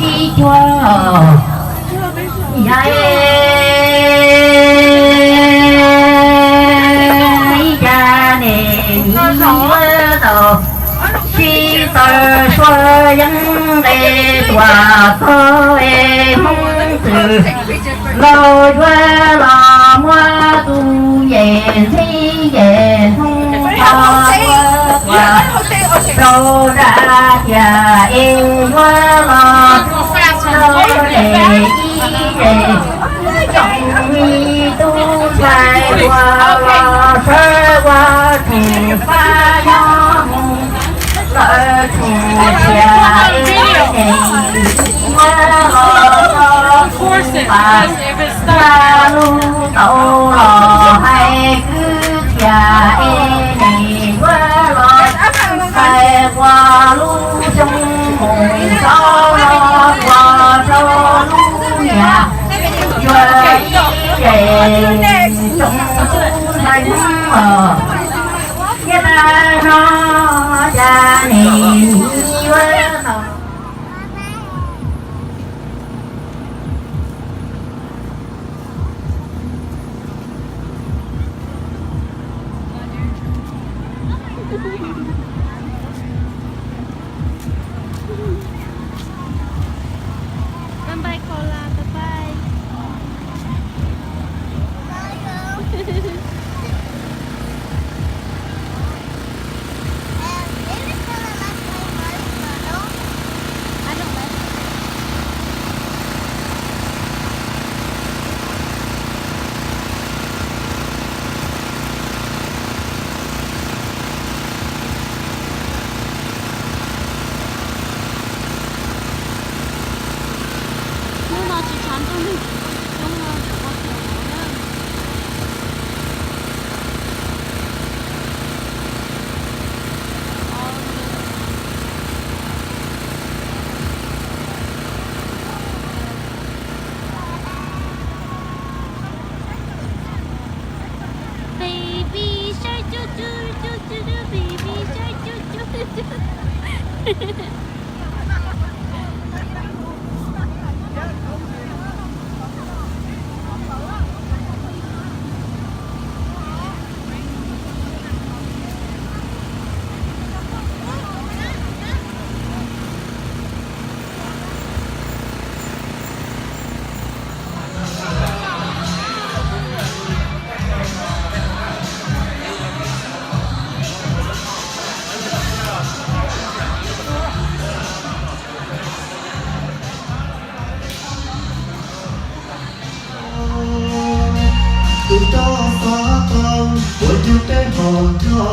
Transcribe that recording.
sĩ chúa dạy cha nè nhớ đầu khi tờ xóa dân đề tòa thơ mong từ lâu qua lò mua tu về thi về không qua đâu ra nhà em qua lò đâu để chồng mi tu phải qua lò sơ qua thì pha gió lỡ thì cha em qua lò ta lu tàu lò hay cứ cha em này qua lò hay qua lu trong mùi sao lo qua cho lu nhà về trong thành ở cái ta nó cha này với tàu Bye Cola, bye bye. Baby shark, do do do do do, baby shark, do do do do. Đó phá con của chúng tên hồn thơ.